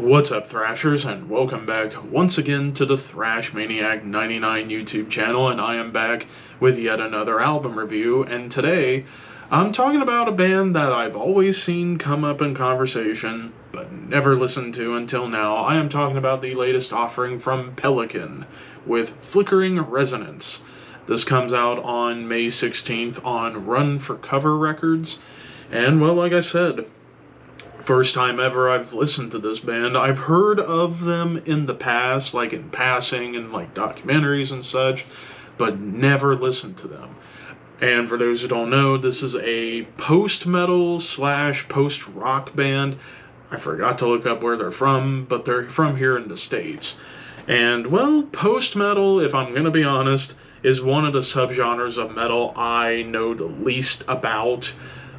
What's up, Thrashers, and welcome back once again to the Thrash Maniac 99 YouTube channel, and I am back with yet another album review, and today I'm talking about a band that I've always seen come up in conversation, but never listened to until now. I am talking about the latest offering from Pelican with Flickering Resonance. This comes out on May 16th on Run for Cover Records, and well, like I said, first time ever I've listened to this band. I've heard of them in the past, like in passing and like documentaries and such, but never listened to them. And for those who don't know, this is a post-metal slash post-rock band. I forgot to look up where they're from, but they're from here in the States. And, well, post-metal, if I'm going to be honest, is one of the subgenres of metal I know the least about.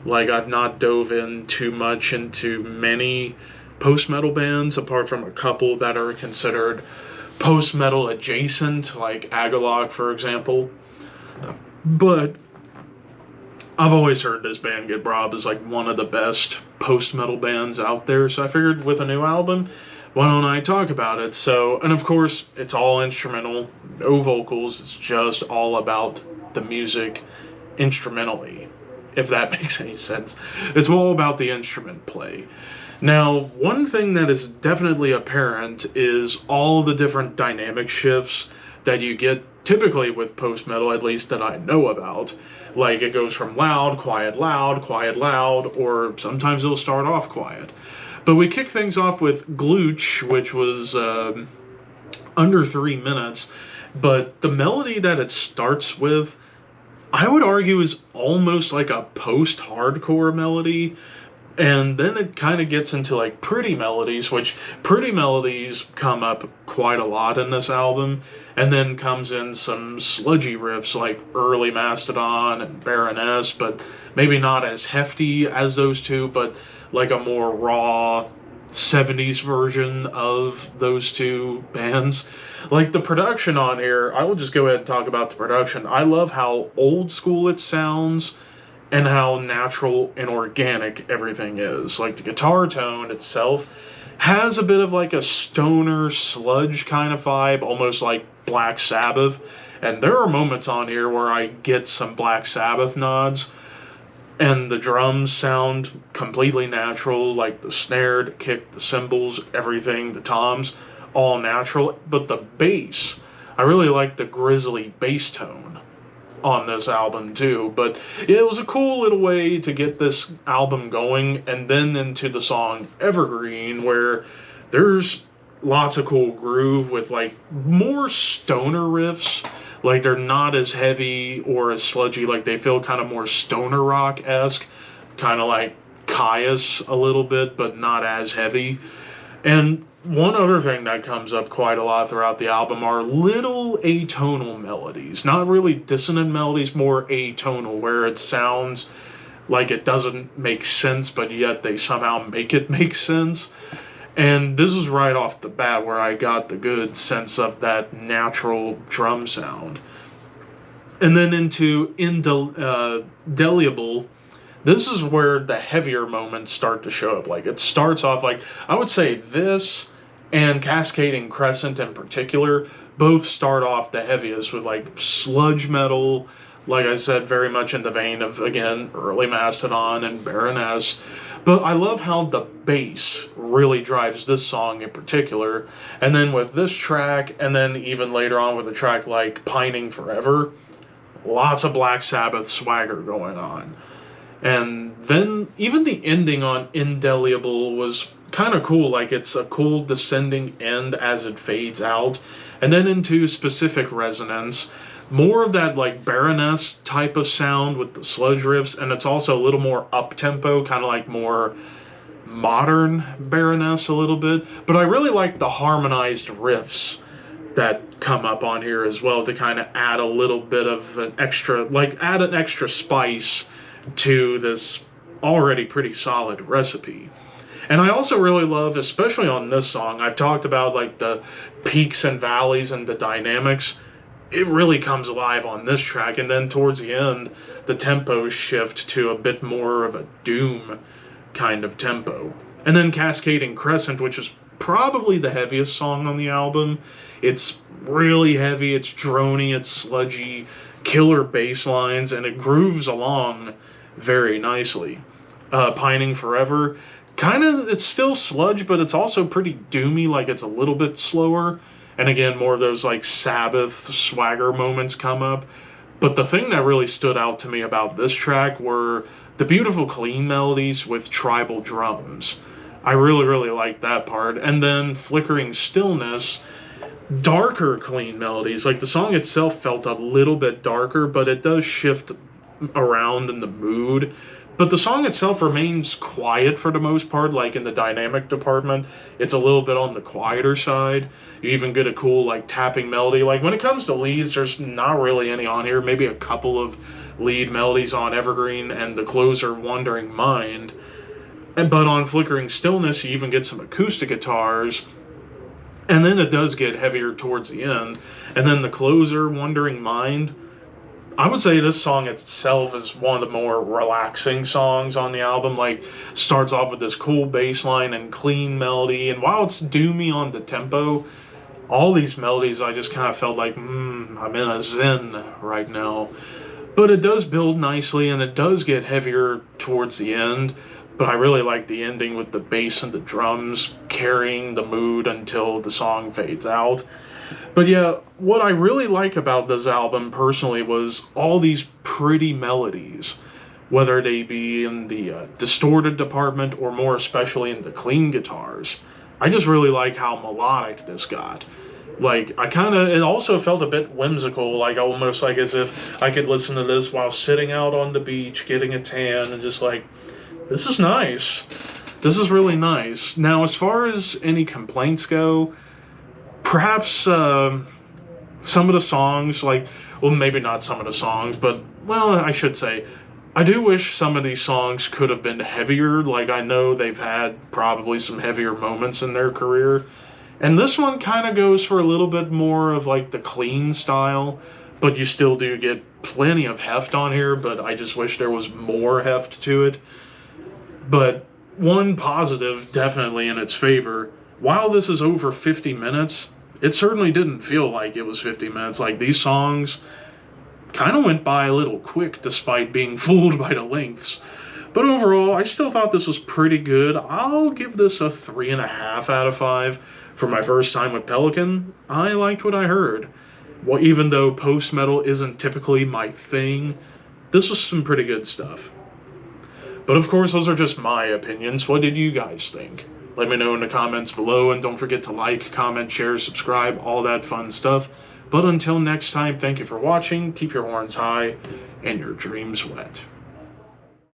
Like, I've not dove in too much into many post-metal bands, apart from a couple that are considered post-metal adjacent, like Agalok, for example. But I've always heard this band get brought up as like one of the best post-metal bands out there, so I figured with a new album, why don't I talk about it? So, and of course, it's all instrumental, no vocals, it's just all about the music instrumentally, if that makes any sense. It's all about the instrument play. Now, one thing that is definitely apparent is all the different dynamic shifts that you get typically with post-metal, at least that I know about. Like, it goes from loud, quiet, loud, or sometimes it'll start off quiet. But we kick things off with Glooch, which was under 3 minutes, but the melody that it starts with, I would argue, is almost like a post-hardcore melody, and then it kind of gets into like pretty melodies, which pretty melodies come up quite a lot in this album, and then comes in some sludgy riffs like early Mastodon and Baroness, but maybe not as hefty as those two, but like a more raw 70s version of those two bands. Like the production on here, I will just go ahead and talk about the production. I love how old school it sounds and how natural and organic everything is. Like the guitar tone itself has a bit of like a stoner sludge kind of vibe, almost like Black Sabbath. And there are moments on here where I get some Black Sabbath nods. And the drums sound completely natural, like the snare, the kick, the cymbals, everything, the toms, all natural. But the bass, I really like the grisly bass tone on this album too. But it was a cool little way to get this album going, and then into the song Evergreen, where there's lots of cool groove with like more stoner riffs. Like, they're not as heavy or as sludgy. Like, they feel kind of more stoner rock-esque. Kind of like Caius a little bit, but not as heavy. And one other thing that comes up quite a lot throughout the album are little atonal melodies. Not really dissonant melodies, more atonal, where it sounds like it doesn't make sense, but yet they somehow make it make sense. And this is right off the bat where I got the good sense of that natural drum sound. And then into Indelible, this is where the heavier moments start to show up. Like, it starts off like, I would say this and Cascading Crescent in particular both start off the heaviest with like sludge metal, like I said, very much in the vein of, again, early Mastodon and Baroness. But I love how the bass really drives this song in particular. And then with this track, and then even later on with a track like Pining Forever, lots of Black Sabbath swagger going on. And then even the ending on Indelible was kind of cool. Like, it's a cool descending end as it fades out. And then into Specific Resonance, more of that like Baroness type of sound with the sludge riffs, and it's also a little more up-tempo, kind of like more modern Baroness a little bit. But I really like the harmonized riffs that come up on here as well to kind of add a little bit of an extra, like add an extra spice to this already pretty solid recipe. And I also really love, especially on this song, I've talked about like the peaks and valleys and the dynamics. It really comes alive on this track, and then towards the end, the tempos shift to a bit more of a doom kind of tempo. And then Cascading Crescent, which is probably the heaviest song on the album. It's really heavy, it's droney, it's sludgy, killer bass lines, and it grooves along very nicely. Pining Forever, kind of, it's still sludge, but it's also pretty doomy, like it's a little bit slower. And again, more of those like Sabbath swagger moments come up. But the thing that really stood out to me about this track were the beautiful clean melodies with tribal drums. I really, really liked that part. And then Flickering Stillness, darker clean melodies. Like the song itself felt a little bit darker, but it does shift around in the mood. But the song itself remains quiet for the most part, like in the dynamic department. It's a little bit on the quieter side. You even get a cool, like, tapping melody. Like, when it comes to leads, there's not really any on here. Maybe a couple of lead melodies on Evergreen and the closer, Wandering Mind. But on Flickering Stillness, you even get some acoustic guitars. And then it does get heavier towards the end. And then the closer, Wandering Mind, I would say this song itself is one of the more relaxing songs on the album. Like, starts off with this cool bass line and clean melody, and while it's doomy on the tempo, all these melodies I just kind of felt like, I'm in a zen right now. But it does build nicely, and it does get heavier towards the end, but I really like the ending with the bass and the drums carrying the mood until the song fades out. But yeah, what I really like about this album personally was all these pretty melodies, whether they be in the distorted department or more especially in the clean guitars. I just really like how melodic this got. Like, it also felt a bit whimsical, like almost like as if I could listen to this while sitting out on the beach, getting a tan, and just like, this is nice. This is really nice. Now, as far as any complaints go, perhaps some of the songs, like, well, maybe not some of the songs, but, well, I should say, I do wish some of these songs could have been heavier. Like, I know they've had probably some heavier moments in their career, and this one kind of goes for a little bit more of, like, the clean style, but you still do get plenty of heft on here, but I just wish there was more heft to it. But one positive, definitely in its favor, while this is over 50 minutes, it certainly didn't feel like it was 50 minutes. Like, these songs kind of went by a little quick despite being fooled by the lengths. But overall, I still thought this was pretty good. I'll give this a 3.5 out of 5. For my first time with Pelican, I liked what I heard. Well, even though post-metal isn't typically my thing, this was some pretty good stuff. But of course, those are just my opinions. What did you guys think? Let me know in the comments below, and don't forget to like, comment, share, subscribe, all that fun stuff. But until next time, thank you for watching, keep your horns high, and your dreams wet.